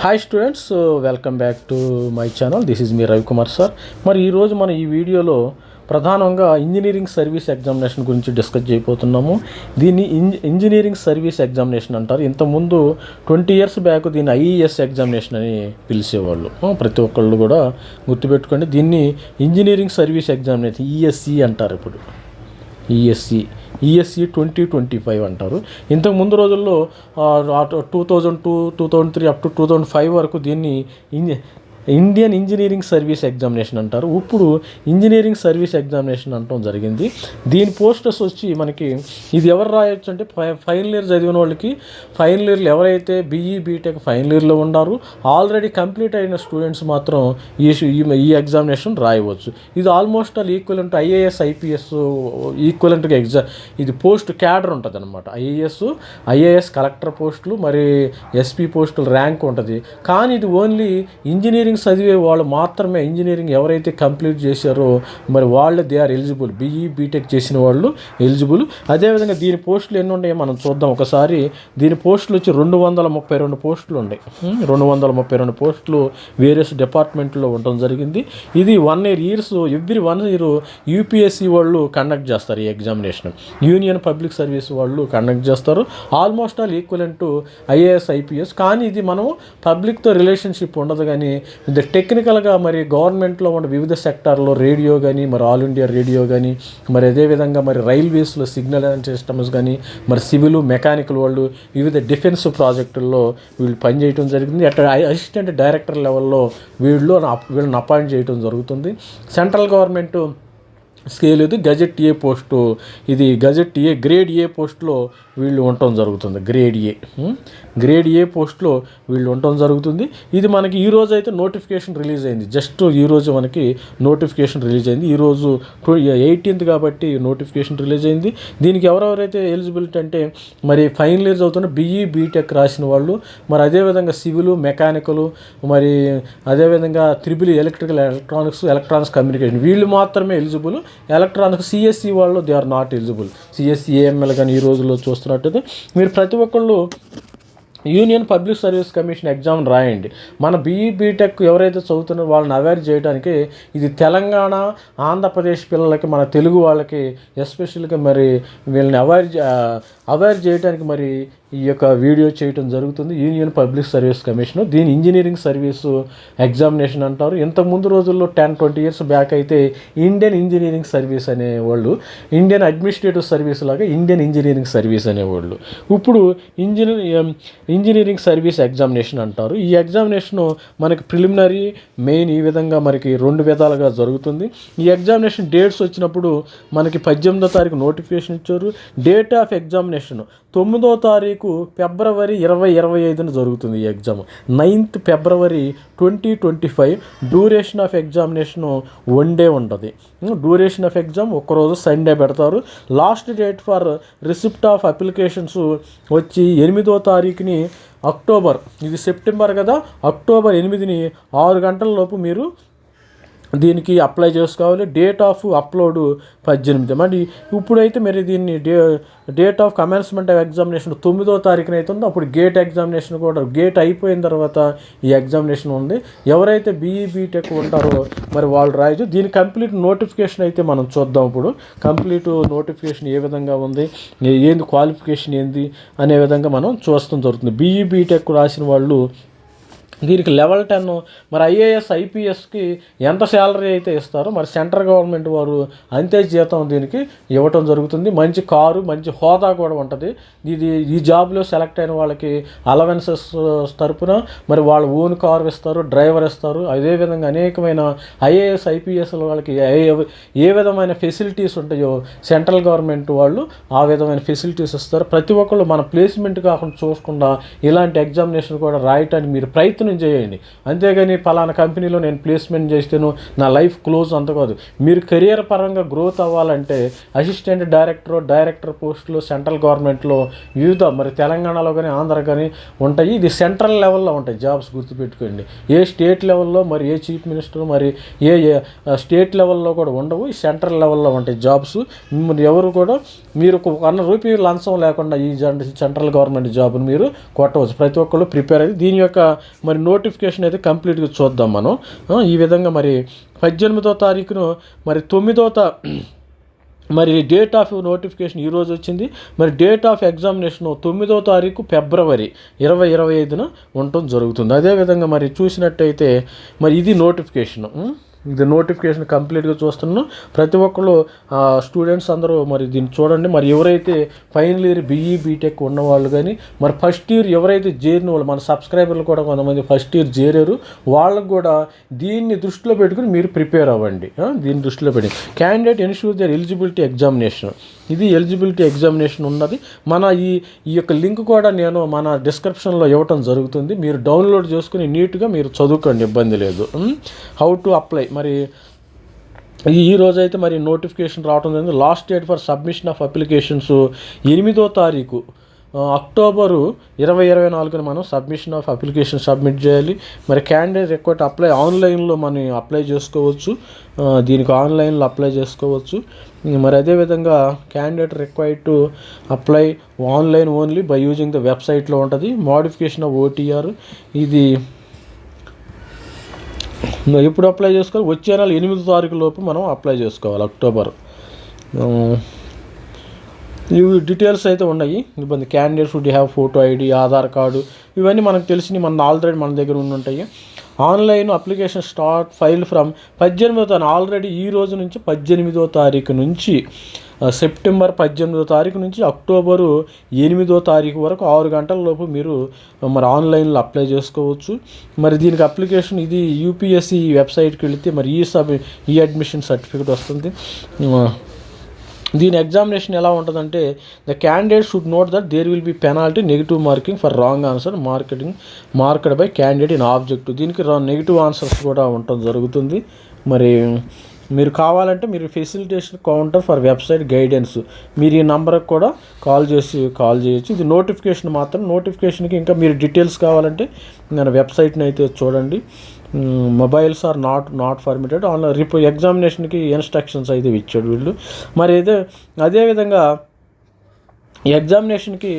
Hi students, welcome back to my channel. This is me Ravikumar sir. మరి ఈరోజు మనం ఈ వీడియోలో ప్రధానంగా ఇంజనీరింగ్ సర్వీస్ ఎగ్జామినేషన్ గురించి డిస్కస్ చేయబోతున్నాము. దీన్ని ఇంజనీరింగ్ సర్వీస్ ఎగ్జామినేషన్ అంటారు. ఇంతకుముందు 20 years బ్యాక్ దీన్ని ఐఏఎస్ ఎగ్జామినేషన్ అని పిలిచేవాళ్ళు. ప్రతి ఒక్కళ్ళు కూడా గుర్తుపెట్టుకోండి, దీన్ని ఇంజనీరింగ్ సర్వీస్ ఎగ్జామినేషన్ ఈఎస్సి అంటారు. ఇప్పుడు ఈఎస్సి 2025 అంటారు. ఇంతకు ముందు రోజుల్లో 2002, 2003 అప్ టు 2005 వరకు దీన్ని ఇండియన్ ఇంజనీరింగ్ సర్వీస్ ఎగ్జామినేషన్ అంటారు. ఇప్పుడు ఇంజనీరింగ్ సర్వీస్ ఎగ్జామినేషన్ అనటం జరిగింది. దీని పోస్టర్స్ వచ్చి మనకి ఇది ఎవరు రాయొచ్చు అంటే ఫైనల్ ఇయర్ చదివిన వాళ్ళకి, ఫైనల్ ఇయర్లు ఎవరైతే బీఈ బీటెక్ ఫైనల్ ఇయర్లో ఉన్నారు, ఆల్రెడీ కంప్లీట్ అయిన స్టూడెంట్స్ మాత్రం ఈ ఎగ్జామినేషన్ రాయవచ్చు. ఇది almost all equivalent IAS IPS ఈక్వలెంట్గా ఇది పోస్ట్ క్యాడర్ ఉంటుంది అనమాట. ఐఏఎస్ కలెక్టర్ పోస్టులు, మరి ఎస్పీ పోస్టులు ర్యాంక్ ఉంటుంది. కానీ ఇది ఓన్లీ ఇంజనీరింగ్ చదివే వాళ్ళు మాత్రమే, ఇంజనీరింగ్ ఎవరైతే కంప్లీట్ చేశారో మరి వాళ్ళు they are eligible. BE BTech చేసిన వాళ్ళు ఎలిజిబుల్. అదేవిధంగా దీని పోస్టులు ఎన్ని ఉన్నాయో మనం చూద్దాం ఒకసారి. దీని పోస్టులు వచ్చి 232 పోస్టులు ఉన్నాయి. 232 పోస్టులు వేరియస్ డిపార్ట్మెంట్లో ఉండడం జరిగింది. ఇది 1 year ఎవ్రీ 1 year యూపీఎస్సీ వాళ్ళు కండక్ట్ చేస్తారు ఈ ఎగ్జామినేషన్. యూనియన్ పబ్లిక్ సర్వీస్ వాళ్ళు కండక్ట్ చేస్తారు. Almost all equivalent to IAS IPS. కానీ ఇది మనం పబ్లిక్తో రిలేషన్షిప్ ఉండదు. కానీ ఇది టెక్నికల్గా మరి గవర్నమెంట్లో ఉన్న వివిధ సెక్టార్లో రేడియో కానీ, మరి ఆల్ ఇండియా రేడియో కానీ, మరి అదేవిధంగా మరి రైల్వేస్లో సిగ్నల్ అండ్ సిస్టమ్స్ కానీ, మరి సివిల్ మెకానికల్ వాళ్ళు వివిధ డిఫెన్స్ ప్రాజెక్టుల్లో వీళ్ళు పనిచేయడం జరిగింది. అట్లా అసిస్టెంట్ డైరెక్టర్ లెవెల్లో వీళ్ళని అపాయింట్ చేయడం జరుగుతుంది. సెంట్రల్ గవర్నమెంట్ స్కేల్ ఇది గజెట్ ఏ పోస్టు, ఇది గజెట్ ఏ గ్రేడ్ ఏ పోస్ట్లో వీళ్ళు ఉండటం జరుగుతుంది. గ్రేడ్ ఏ పోస్ట్లో వీళ్ళు ఉండటం జరుగుతుంది. ఇది మనకి ఈరోజు అయితే నోటిఫికేషన్ రిలీజ్ అయింది. జస్ట్ ఈరోజు మనకి నోటిఫికేషన్ రిలీజ్ అయింది. ఈరోజు 18th కాబట్టి నోటిఫికేషన్ రిలీజ్ అయింది. దీనికి ఎవరెవరైతే ఎలిజిబిలిటీ అంటే మరి ఫైనల్ ఇయర్ చదువుతున్న బీఈ బీటెక్ రాసిన వాళ్ళు, మరి అదేవిధంగా సివిల్ మెకానికల్, మరి అదేవిధంగా త్రిబుల్ ఎలక్ట్రానిక్స్ కమ్యూనికేషన్ వీళ్ళు మాత్రమే ఎలిజిబుల్. ఎలక్ట్రానిక్స్ సిఎస్సి వాళ్ళు they are not eligible. CSC AML కానీ ఈ రోజుల్లో చూస్తున్నట్టయితే మీరు ప్రతి ఒక్కళ్ళు union public service commission exam రాయండి. మన బీఈ బీటెక్ ఎవరైతే చదువుతున్నారో వాళ్ళని అవేర్ చేయడానికి ఇది తెలంగాణ ఆంధ్రప్రదేశ్ పిల్లలకి, మన తెలుగు వాళ్ళకి ఎస్పెషల్గా మరి వీళ్ళని అవేర్ చేయడానికి మరి ఈ యొక్క వీడియో చేయటం జరుగుతుంది. యూనియన్ పబ్లిక్ సర్వీస్ కమిషన్ దీని ఇంజనీరింగ్ సర్వీసు ఎగ్జామినేషన్ అంటారు. ఇంతకుముందు రోజుల్లో 10-20 years బ్యాక్ అయితే ఇండియన్ ఇంజనీరింగ్ సర్వీస్ అనేవాళ్ళు, ఇండియన్ అడ్మినిస్ట్రేటివ్ సర్వీస్ లాగా ఇండియన్ ఇంజనీరింగ్ సర్వీస్ అనేవాళ్ళు. ఇప్పుడు ఇంజనీరింగ్ సర్వీస్ ఎగ్జామినేషన్ అంటారు. ఈ ఎగ్జామినేషను మనకి ప్రిలిమినరీ, మెయిన్ ఈ విధంగా మనకి 2 విధాలుగా జరుగుతుంది. ఈ ఎగ్జామినేషన్ డేట్స్ వచ్చినప్పుడు మనకి 18వ తారీఖు నోటిఫికేషన్ ఇచ్చారు. డేట్ ఆఫ్ ఎగ్జామినేషన్ 9వ తారీఖు ఫిబ్రవరి 2025 జరుగుతుంది. ఈ exam 9th February 2025. Duration of examination 1 day ఉంటుంది. డ్యూరేషన్ ఆఫ్ ఎగ్జామ్ ఒక్కరోజు సండే పెడతారు. Last date for receipt of applications వచ్చి 8వ తారీఖుని అక్టోబర్, ఇది సెప్టెంబర్ కదా, October 8ని 6 గంటల లోపు మీరు దీనికి అప్లై చేసుకోవాలి. Date of upload 18. మరి ఇప్పుడైతే మరి దీన్ని date of commencement of examination 9వ తారీఖున అవుతుంది. అప్పుడు గేట్ ఎగ్జామినేషన్ కూడా, గేట్ అయిపోయిన తర్వాత ఈ ఎగ్జామినేషన్ ఉంది. ఎవరైతే బీఈ బీటెక్ ఉంటారో మరి వాళ్ళు రాయొచ్చు. దీని కంప్లీట్ నోటిఫికేషన్ అయితే మనం చూద్దాం. ఇప్పుడు కంప్లీట్ నోటిఫికేషన్ ఏ విధంగా ఉంది, ఏంది క్వాలిఫికేషన్ ఏంది అనే విధంగా మనం చూస్తాం జరుగుతుంది. బీఈ బీటెక్ రాసిన వాళ్ళు దీనికి level 10, మరి ఐఏఎస్ ఐపీఎస్కి ఎంత శాలరీ అయితే ఇస్తారో మరి సెంట్రల్ గవర్నమెంట్ వారు అంతే జీతం దీనికి ఇవ్వటం జరుగుతుంది. మంచి కారు, మంచి హోదా కూడా ఉంటుంది. ఈ జాబ్లో సెలెక్ట్ అయిన వాళ్ళకి అలవెన్సెస్ తరపున మరి వాళ్ళు ఓన్ కారు ఇస్తారు, డ్రైవర్ ఇస్తారు. అదేవిధంగా అనేకమైన ఐఏఎస్ ఐపీఎస్ వాళ్ళకి ఏ విధమైన ఫెసిలిటీస్ ఉంటాయో సెంట్రల్ గవర్నమెంట్ వాళ్ళు ఆ విధమైన ఫెసిలిటీస్ ఇస్తారు. ప్రతి ఒక్కళ్ళు మన ప్లేస్మెంట్ కాకుండా చూడకుండా ఇలాంటి ఎగ్జామినేషన్ కూడా రాయటానికి మీరు ప్రయత్నం చేయండి. అంతేగాని పలానా కంపెనీలో నేను ప్లేస్మెంట్ చేస్తాను, నా లైఫ్ క్లోజ్ అంత కాదు. మీరు కెరియర్ పరంగా గ్రోత్ అవ్వాలంటే అసిస్టెంట్ డైరెక్టర్ పోస్టులు సెంట్రల్ గవర్నమెంట్లో వివిధ మరి తెలంగాణలో కానీ ఆంధ్ర కానీ ఉంటాయి. ఇది సెంట్రల్ లెవెల్లో ఉంటాయి జాబ్స్, గుర్తుపెట్టుకోండి. ఏ స్టేట్ లెవెల్లో మరి ఏ చీఫ్ మినిస్టర్ మరి ఏ స్టేట్ లెవెల్లో కూడా ఉండవు. ఈ సెంట్రల్ లెవెల్లో ఉంటాయి జాబ్స్. ఎవరు కూడా మీరు ₹1 లంచం లేకుండా ఈ సెంట్రల్ గవర్నమెంట్ జాబ్ను మీరు కొట్టవచ్చు. ప్రతి ఒక్కళ్ళు ప్రిపేర్ అయ్యి దీని యొక్క మరి మరి నోటిఫికేషన్ అయితే కంప్లీట్గా చూద్దాం మనం. ఈ విధంగా మరి 18వ తారీఖును మరి మరి డేట్ ఆఫ్ నోటిఫికేషన్ ఈరోజు వచ్చింది. మరి డేట్ ఆఫ్ ఎగ్జామినేషన్ 9వ తారీఖు ఫిబ్రవరి 2025న ఉండటం జరుగుతుంది. అదేవిధంగా మరి చూసినట్టయితే మరి ఇది నోటిఫికేషన్ కంప్లీట్గా చూస్తున్నాం. ప్రతి ఒక్కళ్ళు స్టూడెంట్స్ అందరూ మరి దీన్ని చూడండి. మరి ఎవరైతే ఫైనల్ ఇయర్ బీఈ బీటెక్ ఉన్నవాళ్ళు కానీ మరి ఫస్ట్ ఇయర్ ఎవరైతే చేరిన వాళ్ళు, మన సబ్స్క్రైబర్లు కూడా కొంతమంది ఫస్ట్ ఇయర్ చేరారు, వాళ్ళకు కూడా దీన్ని దృష్టిలో పెట్టుకుని మీరు ప్రిపేర్ అవ్వండి. దీన్ని దృష్టిలో పెట్టి candidate ensure their eligibility examination, ఇది ఎలిజిబిలిటీ ఎగ్జామినేషన్ ఉన్నది. మన ఈ యొక్క లింక్ కూడా నేను మన డిస్క్రిప్షన్లో ఇవ్వటం జరుగుతుంది. మీరు డౌన్లోడ్ చేసుకుని నీట్గా మీరు చదువుకోండి, ఇబ్బంది లేదు. హౌ టు అప్లై మరి ఈ రోజైతే మరి నోటిఫికేషన్ రావడం జరిగింది. Last date for submission of applications 8వ తారీఖు అక్టోబరు 2024 మనం సబ్మిషన్ ఆఫ్ అప్లికేషన్ సబ్మిట్ చేయాలి. మరి క్యాండిడేట్ రిక్వైర్డ్ అప్లై ఆన్లైన్లో మనం అప్లై చేసుకోవచ్చు, దీనికి ఆన్లైన్లో అప్లై చేసుకోవచ్చు. మరి అదేవిధంగా candidate required to apply online only by using the వెబ్సైట్లో ఉంటుంది. మోడిఫికేషన్ ఆఫ్ ఓటీఆర్ ఇది ఎప్పుడు అప్లై చేసుకోవాలి? వచ్చే నెల 8వ తారీఖు లోపు మనం అప్లై చేసుకోవాలి, అక్టోబర్. ఇవి డీటెయిల్స్ అయితే ఉన్నాయి. ఇబ్బంది candidate should have photo ID, Aadhaar card, ఇవన్నీ మనకు తెలిసినవి, ఆల్రెడీ మన దగ్గర ఉంటాయి. Online application start file from 18వ తారీఖు, ఆల్రెడీ ఈ రోజు నుంచి 18వ తారీఖు నుంచి సెప్టెంబర్ 18వ తారీఖు నుంచి అక్టోబరు 8వ తారీఖు వరకు 6 గంటల లోపు మీరు మరి ఆన్లైన్లో అప్లై చేసుకోవచ్చు. మరి దీనికి అప్లికేషన్ ఇది యూపీఎస్సీ వెబ్సైట్కి వెళితే మరి ఈ అడ్మిషన్ సర్టిఫికేట్ వస్తుంది. దీని ఎగ్జామినేషన్ ఎలా ఉంటుందంటే the candidate should note that there will be penalty negative marking for wrong answer marked by candidate in objective. దీనికి నెగిటివ్ ఆన్సర్స్ కూడా ఉండటం జరుగుతుంది. మరి మీరు కావాలంటే మీరు facilitation counter for website guidance, మీరు ఈ నెంబర్కి కూడా కాల్ చేయొచ్చు. ఇది నోటిఫికేషన్ మాత్రం. నోటిఫికేషన్కి ఇంకా మీరు డీటెయిల్స్ కావాలంటే నేను వెబ్సైట్ని అయితే చూడండి. Mobiles are not permitted online ఎగ్జామినేషన్కి ఇన్స్ట్రక్షన్స్ అయితే ఇచ్చాడు వీళ్ళు. మరి అదేవిధంగా ఈ ఎగ్జామినేషన్కి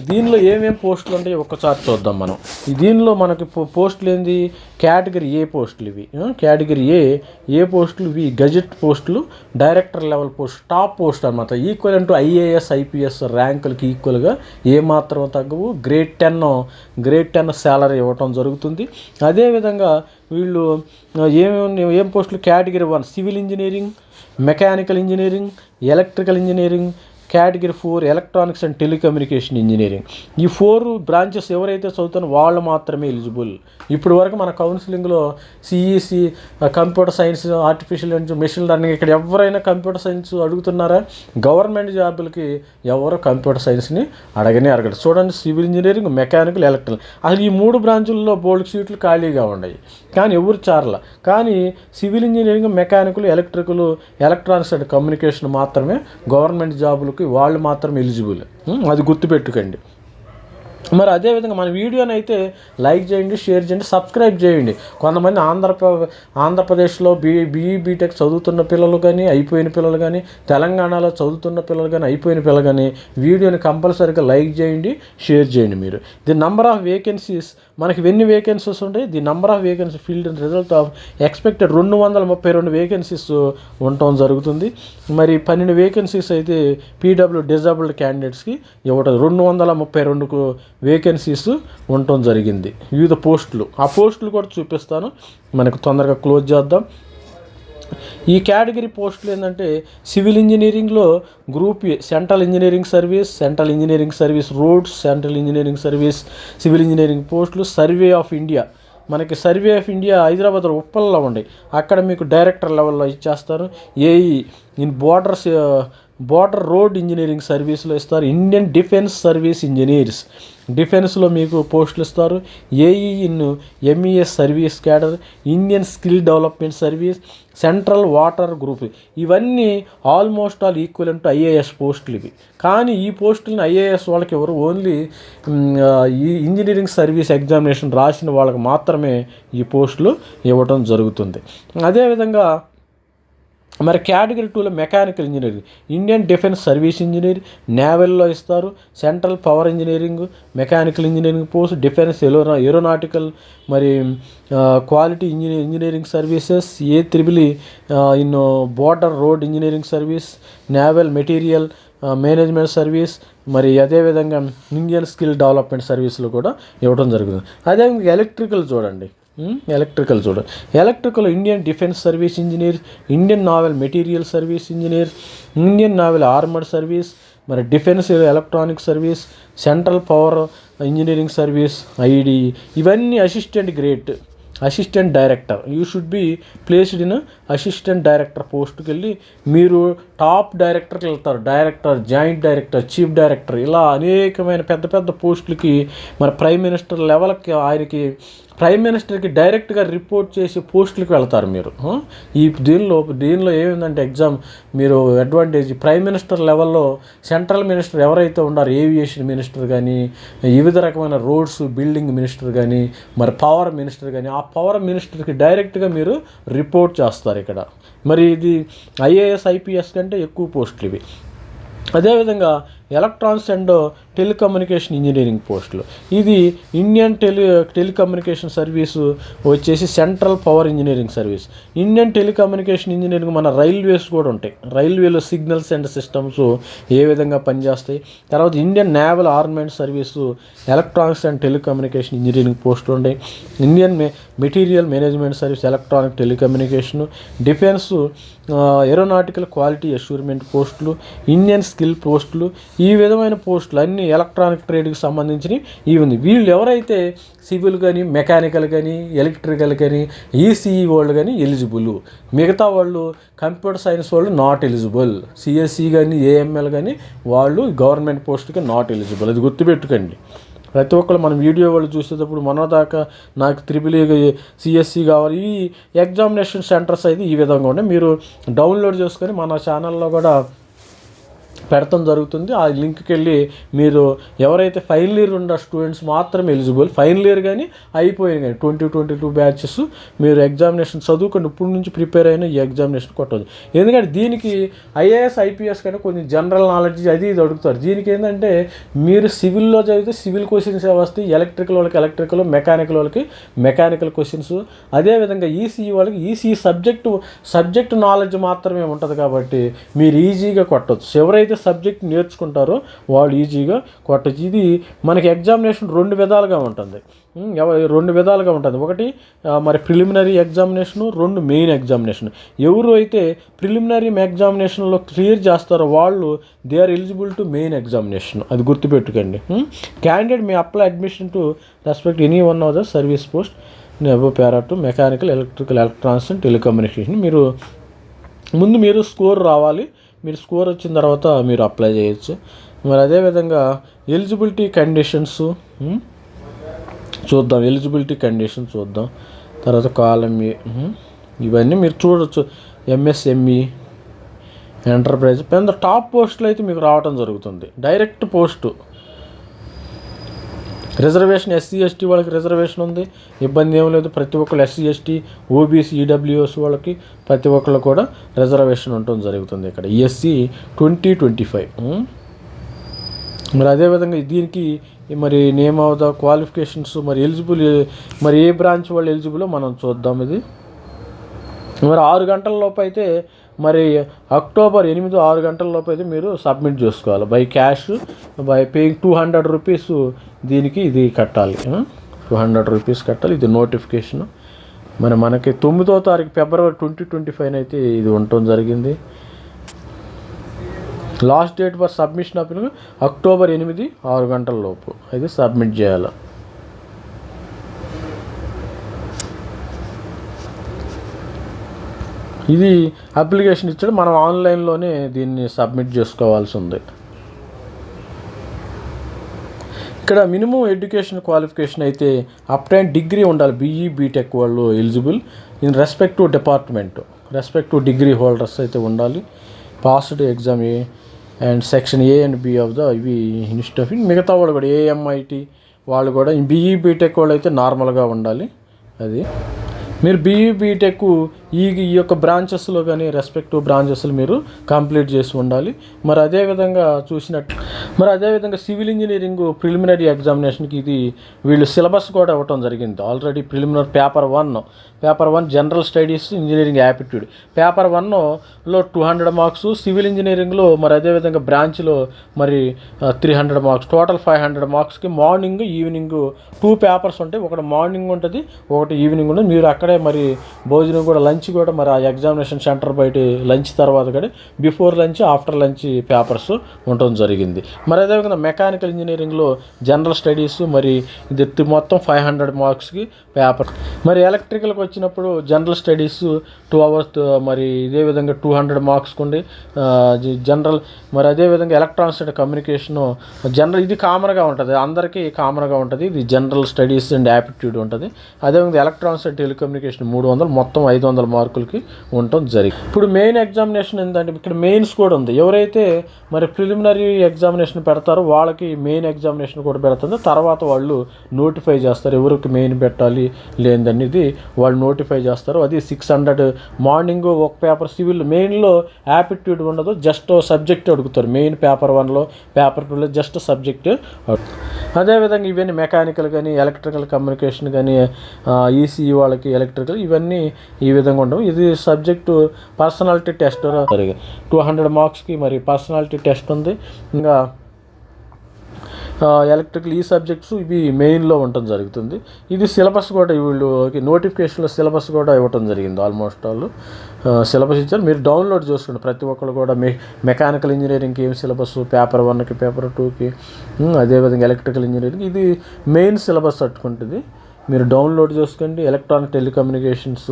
దీనిలో ఏమేమి పోస్టులు ఉంటాయి ఒక్కసారి చూద్దాం మనం. దీనిలో మనకి పోస్టులు ఏంది? కేటగిరీ ఏ పోస్టులు ఇవి. కేటగిరీ ఏ పోస్టులు ఇవి గజెట్ పోస్టులు, director level post, top post అనమాట. ఈక్వల్ టు ఐఏఎస్ ఐపీఎస్ ర్యాంకులకి ఈక్వల్గా ఏమాత్రం తగ్గవు. గ్రేడ్ 10 శాలరీ ఇవ్వటం జరుగుతుంది. అదేవిధంగా వీళ్ళు ఏం పోస్టులు? Category 1 civil engineering, mechanical engineering, electrical engineering, category 4 electronics and telecommunication engineering. ఈ 4 బ్రాంచెస్ ఎవరైతే చదువుతారో వాళ్ళు మాత్రమే ఎలిజిబుల్. ఇప్పుడు వరకు మన కౌన్సిలింగ్లో CEC, computer science, artificial intelligence, machine learning, ఇక్కడ ఎవరైనా కంప్యూటర్ సైన్స్ అడుగుతున్నారా? గవర్నమెంట్ జాబులకి ఎవరు కంప్యూటర్ సైన్స్ని అడగడు. చూడండి, సివిల్ ఇంజనీరింగ్, మెకానికల్, ఎలక్ట్రికల్, అసలు ఈ 3 బ్రాంచుల్లో బోల్డ్ సీట్లు ఖాళీగా ఉన్నాయి కానీ ఎవరు చారల. కానీ civil engineering, mechanical, electrical, electronics and communication మాత్రమే గవర్నమెంట్ జాబులకి వాళ్ళు మాత్రం ఎలిజిబుల్. అది గుర్తుపెట్టుకోండి. మరి అదేవిధంగా మన వీడియోని అయితే లైక్ చేయండి, షేర్ చేయండి, సబ్స్క్రైబ్ చేయండి. కొంతమంది ఆంధ్రప్రదేశ్లో బీఈ బీటెక్ చదువుతున్న పిల్లలు కానీ, అయిపోయిన పిల్లలు కానీ, తెలంగాణలో చదువుతున్న పిల్లలు కానీ, అయిపోయిన పిల్లలు కానీ వీడియోని కంపల్సరీగా లైక్ చేయండి, షేర్ చేయండి. మీరు ది నంబర్ ఆఫ్ వేకెన్సీస్, మనకి ఎన్ని వేకెన్సీస్ ఉంటాయి? The number of vacancy field and result of expected 232 vacancies ఉండటం జరుగుతుంది. మరి 12 వేకెన్సీస్ అయితే పీడబ్ల్యూ డిజేబుల్డ్ క్యాండిడేట్స్కి ఇవ్వటం, 232 వేకెన్సీస్ ఉండటం జరిగింది. వివిధ పోస్టులు, ఆ పోస్టులు కూడా చూపిస్తాను. మనకు తొందరగా క్లోజ్ చేద్దాం. ఈ కేటగిరీ పోస్టులు ఏంటంటే సివిల్ ఇంజనీరింగ్లో group A central engineering service roads, central engineering service, civil engineering పోస్టులు. సర్వే ఆఫ్ ఇండియా, మనకి సర్వే ఆఫ్ ఇండియా హైదరాబాద్లో ఉప్పల్లో ఉన్నాయి, అక్కడ మీకు డైరెక్టర్ లెవెల్లో ఇచ్చేస్తారు. AE in border road engineering సర్వీస్లో ఇస్తారు. ఇండియన్ డిఫెన్స్ సర్వీస్ ఇంజనీర్స్, డిఫెన్స్లో మీకు పోస్టులు ఇస్తారు. AE in MES service cadre, Indian skill development service, central water group, ఇవన్నీ almost all equivalent to IAS పోస్టులు ఇవి. కానీ ఈ పోస్టులను ఐఏఎస్ వాళ్ళకి ఎవరు, ఓన్లీ ఈ ఇంజనీరింగ్ సర్వీస్ ఎగ్జామినేషన్ రాసిన వాళ్ళకి మాత్రమే ఈ పోస్టులు ఇవ్వటం జరుగుతుంది. అదేవిధంగా మరి కేటగిరీ 2లో mechanical engineering, Indian defence service engineer, నేవల్లో ఇస్తారు, central power engineering, mechanical engineering post, defence aeronautical, మరి quality engineering services, A3E in border road engineering service, naval material management service, మరి అదేవిధంగా ఇండియన్ స్కిల్ డెవలప్మెంట్ సర్వీసులు కూడా ఇవ్వడం జరుగుతుంది. అదేవిధంగా ఎలక్ట్రికల్ చూడండి, electrical Indian defence service engineer, Indian naval material service engineer, Indian naval armoured service, మరి defence electronic service, central power engineering service, IDE. ఇవన్నీ assistant director. You should be placed in assistant director పోస్ట్కి వెళ్ళి మీరు top డైరెక్టర్కి వెళ్తారు. Director, joint director, chief director, ఇలా అనేకమైన పెద్ద పెద్ద పోస్టులకి, మరి ప్రైమ్ మినిస్టర్ లెవెల్కి, ఆయనకి ప్రైమ్ మినిస్టర్కి డైరెక్ట్గా రిపోర్ట్ చేసి పోస్టులకు వెళ్తారు మీరు. దీనిలో ఏమైందంటే ఎగ్జామ్ మీరు అడ్వాంటేజ్, ప్రైమ్ మినిస్టర్ లెవెల్లో సెంట్రల్ మినిస్టర్ ఎవరైతే ఉన్నారో, ఏవియేషన్ మినిస్టర్ కానీ, వివిధ రకమైన రోడ్స్ బిల్డింగ్ మినిస్టర్ కానీ, మరి పవర్ మినిస్టర్ కానీ, ఆ పవర్ మినిస్టర్కి డైరెక్ట్గా మీరు రిపోర్ట్ చేస్తారు ఇక్కడ. మరి ఇది IAS IPS కంటే ఎక్కువ పోస్టులు ఇవి. అదేవిధంగా ఎలక్ట్రానిక్స్ అండ్ టెలికమ్యూనికేషన్ ఇంజనీరింగ్ పోస్టులు, ఇది ఇండియన్ టెలికమ్యూనికేషన్ సర్వీసు వచ్చేసి central power engineering service. Indian telecommunication engineering మన రైల్వేస్ కూడా ఉంటాయి. రైల్వేలో సిగ్నల్స్ అండ్ సిస్టమ్స్ ఏ విధంగా పనిచేస్తాయి. తర్వాత Indian naval armament service electronics and telecommunication engineering పోస్టులు ఉంటాయి. Indian material management service electronic telecommunication, defence aeronautical quality assurance పోస్టులు, ఇండియన్ స్కిల్ పోస్టులు, ఈ విధమైన పోస్టులు అన్నీ ఎలక్ట్రానిక్ ట్రేడ్కి సంబంధించినవి ఇవి ఉంది. వీళ్ళు ఎవరైతే సివిల్ కానీ, మెకానికల్ కానీ, ఎలక్ట్రికల్ కానీ, ECE వాళ్ళు కానీ ఎలిజిబుల్, మిగతా వాళ్ళు కంప్యూటర్ సైన్స్ వాళ్ళు నాట్ ఎలిజిబుల్. CSE కానీ, AML కానీ వాళ్ళు గవర్నమెంట్ పోస్ట్కి నాట్ ఎలిజిబుల్. అది గుర్తుపెట్టుకోండి. ప్రతి ఒక్కరు మనం వీడియో వాళ్ళు చూసేటప్పుడు మొన్నదాకా నాకు EEE CSE కావాలి, ఈ ఎగ్జామినేషన్ సెంటర్స్ అయితే ఈ విధంగా ఉన్నాయి. మీరు డౌన్లోడ్ చేసుకొని మన ఛానల్లో కూడా పెడతాం జరుగుతుంది. ఆ లింక్కి వెళ్ళి మీరు ఎవరైతే ఫైనల్ ఇయర్ ఉన్న స్టూడెంట్స్ మాత్రమే ఎలిజిబుల్, ఫైనల్ ఇయర్ కానీ అయిపోయింది కానీ 2022 బ్యాచెస్ మీరు ఎగ్జామినేషన్ చదువుకొని ఇప్పుడు నుంచి ప్రిపేర్ అయిన ఈ ఎగ్జామినేషన్ కొట్టదు. ఎందుకంటే దీనికి IAS IPS కంటే కొంచెం జనరల్ నాలెడ్జ్ అది ఇది అడుగుతారు. దీనికి ఏంటంటే మీరు సివిల్లో చదివితే సివిల్ క్వశ్చన్స్ వస్తాయి, ఎలక్ట్రికల్ వాళ్ళకి ఎలక్ట్రికల్, మెకానికల్ వాళ్ళకి మెకానికల్ క్వశ్చన్స్, అదేవిధంగా ECE వాళ్ళకి ECE సబ్జెక్ట్ నాలెడ్జ్ మాత్రమే ఉంటుంది కాబట్టి మీరు ఈజీగా కొట్టవచ్చు. ఎవరైతే సబ్జెక్ట్ నేర్చుకుంటారో వాళ్ళు ఈజీగా కొట్టచ్చు. ఇది మనకి ఎగ్జామినేషన్ రెండు విధాలుగా ఉంటుంది. ఒకటి మరి ప్రిలిమినరీ ఎగ్జామినేషను, 2 మెయిన్ ఎగ్జామినేషన్. ఎవరు అయితే ప్రిలిమినరీ ఎగ్జామినేషన్లో క్లియర్ చేస్తారో వాళ్ళు they are eligible to main examination. అది గుర్తుపెట్టుకోండి. Candidate may apply admission to respect any one of the service post above para 2 mechanical, electrical, electronics and telecommunication. మీరు score రావాలి. మీరు స్కోర్ వచ్చిన తర్వాత మీరు అప్లై చేయొచ్చు. మరి అదేవిధంగా ఎలిజిబిలిటీ కండిషన్స్ చూద్దాం. తర్వాత కాలం ఇవన్నీ మీరు చూడవచ్చు. MSME, ఎంటర్ప్రైజ్, పెద్ద టాప్ పోస్టులు అయితే మీకు రావడం జరుగుతుంది. Direct post. Reservation SC ST వాళ్ళకి రిజర్వేషన్ ఉంది, ఇబ్బంది ఏం లేదు. ప్రతి ఒక్కరు SC ST OBC EWS వాళ్ళకి ప్రతి ఒక్కళ్ళు కూడా రిజర్వేషన్ ఉండటం జరుగుతుంది ఇక్కడ ESC 2025. మరి అదేవిధంగా దీనికి మరి నేమ్ ఆఫ్ ద క్వాలిఫికేషన్స్, మరి ఎలిజిబుల్, మరి ఏ బ్రాంచ్ వాళ్ళు ఎలిజిబులో మనం చూద్దాం. ఇది మరి 6 గంటల లోపు అయితే, మరి అక్టోబర్ 8 6 గంటల లోపు అయితే మీరు సబ్మిట్ చేసుకోవాలి. By cash, by paying 200 rupees దీనికి ఇది కట్టాలి. 200 రూపీస్ కట్టాలి. ఇది నోటిఫికేషన్. మరి మనకి 9వ తారీఖు ఫిబ్రవరి 2025 అయితే ఇది ఉండటం జరిగింది. లాస్ట్ డేట్ ఫర్ సబ్మిషన్ అప్పుడు అక్టోబర్ 8 6 గంటల లోపు అయితే సబ్మిట్ చేయాలి. ఇది అప్లికేషన్ ఇచ్చాడు, మనం ఆన్లైన్లోనే దీన్ని సబ్మిట్ చేసుకోవాల్సి ఉంది. ఇక్కడ మినిమం ఎడ్యుకేషన్ క్వాలిఫికేషన్ అయితే అప్టైన్ డిగ్రీ ఉండాలి. BE BTech వాళ్ళు eligible in respective department, respective degree holders అయితే ఉండాలి. Passed exam A and section A and B of the ఇవి ఇన్స్టిట్యూట్ ఆఫ్, మిగతా వాళ్ళు కూడా AMIT వాళ్ళు కూడా BE BTech వాళ్ళు అయితే నార్మల్గా ఉండాలి. అది మీరు BE BTech ఈ యొక్క బ్రాంచెస్లో కానీ రెస్పెక్టివ్ బ్రాంచెస్లు మీరు కంప్లీట్ చేసి ఉండాలి. మరి అదేవిధంగా సివిల్ ఇంజనీరింగ్ ప్రిలిమినరీ ఎగ్జామినేషన్కి ఇది వీళ్ళు సిలబస్ కూడా ఇవ్వటం జరిగింది. Already preliminary paper 1 general studies engineering aptitude paper 1లో 200 మార్క్స్, సివిల్ ఇంజనీరింగ్లో మరి అదేవిధంగా బ్రాంచ్లో మరి 300 మార్క్స్, టోటల్ 500 మార్క్స్కి మార్నింగ్ ఈవినింగ్ 2 పేపర్స్ ఉంటాయి. ఒకటి మార్నింగ్ ఉంటుంది, ఒకటి ఈవినింగ్ ఉంటుంది. మీరు అక్కడే మరి భోజనం కూడా లంచ్ కూడా మరి ఆ ఎగ్జామినేషన్ సెంటర్ బయట లంచ్ తర్వాత కూడా before lunch after lunch papers ఉండటం జరిగింది. మరి అదేవిధంగా మెకానికల్ ఇంజనీరింగ్లో జనరల్ స్టడీస్ మరి ఇది మొత్తం 500 మార్క్స్కి పేపర్. మరి ఎలక్ట్రికల్కి వచ్చినప్పుడు జనరల్ స్టడీస్ 2 అవర్స్ మరి ఇదే విధంగా 200 మార్క్స్కి ఉండి జనరల్. మరి అదేవిధంగా ఎలక్ట్రానిక్స్ అండ్ కమ్యూనికేషను జనరల్, ఇది కామన్గా ఉంటుంది, అందరికీ కామన్గా ఉంటుంది. ఇది జనరల్ స్టడీస్ అండ్ యాప్టిట్యూడ్ ఉంటుంది. అదేవిధంగా ఎలక్ట్రానిక్స్ అండ్ టెలికమ్యూనికేషన్ 300, మొత్తం 500 మార్కులకి ఉండటం జరిగింది. ఇప్పుడు మెయిన్ ఎగ్జామినేషన్ ఏంటంటే ఇక్కడ మెయిన్స్ కూడా ఉంది. ఎవరైతే మరి ప్రిలిమినరీ ఎగ్జామినేషన్ పెడతారో వాళ్ళకి మెయిన్ ఎగ్జామినేషన్ కూడా పెడుతుంది. తర్వాత వాళ్ళు నోటిఫై చేస్తారు ఎవరికి మెయిన్ పెట్టాలి లేదనేది వాళ్ళు నోటిఫై చేస్తారు. అది 600 మార్నింగ్ ఒక పేపర్. సివిల్ మెయిన్లో యాప్టిట్యూడ్ ఉండదు, జస్ట్ సబ్జెక్ట్ అడుగుతారు. మెయిన్ పేపర్ 1లో పేపర్ 2లో జస్ట్ సబ్జెక్ట్. అదేవిధంగా ఇవన్నీ మెకానికల్ కానీ ఎలక్ట్రికల్ కమ్యూనికేషన్ కానీ ఈసీఈ వాళ్ళకి ఎలక్ట్రికల్ ఇవన్నీ ఈ విధంగా ఉండవు. ఇది సబ్జెక్టు పర్సనాలిటీ టెస్ట్ 200 మార్క్స్కి మరి పర్సనాలిటీ టెస్ట్ ఉంది. ఇంకా ఎలక్ట్రికల్ ఈ సబ్జెక్ట్స్ ఇవి మెయిన్లో ఉండటం జరుగుతుంది. ఇది సిలబస్ కూడా వీళ్ళు నోటిఫికేషన్లో సిలబస్ కూడా ఇవ్వటం జరిగింది. ఆల్మోస్ట్ ఆల్ సిలబస్ ఇచ్చారు, మీరు డౌన్లోడ్ చేసుకోండి. ప్రతి ఒక్కరు కూడా మెకానికల్ ఇంజనీరింగ్కి ఏం సిలబస్, పేపర్ 1కి పేపర్ 2కి, అదేవిధంగా ఎలక్ట్రికల్ ఇంజనీరింగ్ ఇది మెయిన్ సిలబస్ పట్టుకుంటుంది. మీరు డౌన్లోడ్ చేసుకోండి. ఎలక్ట్రానిక్ టెలికమ్యూనికేషన్స్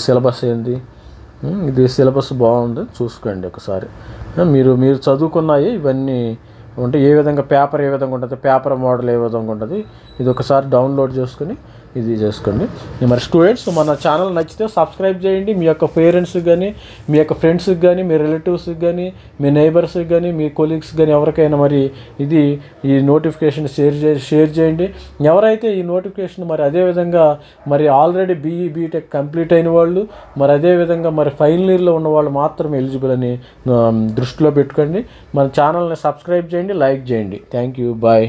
సిలబస్ ఏంది, ఇది సిలబస్ బాగుంది చూసుకోండి ఒకసారి. మీరు చదువుకున్నాయి ఇవన్నీ ఉంటే ఏ విధంగా పేపర్ ఏ విధంగా ఉంటుంది, పేపర్ మోడల్ ఏ విధంగా ఉంటుంది, ఇది ఒకసారి డౌన్లోడ్ చేసుకుని ఇది చేసుకోండి. మరి స్టూడెంట్స్ మన ఛానల్ నచ్చితే సబ్స్క్రైబ్ చేయండి. మీ యొక్క పేరెంట్స్కి కానీ, మీ యొక్క ఫ్రెండ్స్కి కానీ, మీ రిలేటివ్స్కి కానీ, మీ నైబర్స్కి కానీ, మీ కొలీగ్స్కి కానీ ఎవరికైనా మరి ఈ నోటిఫికేషన్ షేర్ చేయండి. ఎవరైతే ఈ నోటిఫికేషన్ మరి అదేవిధంగా మరి ఆల్రెడీ బీటెక్ కంప్లీట్ అయిన వాళ్ళు, మరి అదేవిధంగా మరి ఫైనల్ ఇయర్లో ఉన్న వాళ్ళు మాత్రమే ఎలిజిబుల్ అని దృష్టిలో పెట్టుకోండి. మన ఛానల్ని సబ్స్క్రైబ్ చేయండి, లైక్ చేయండి. Thank you, bye.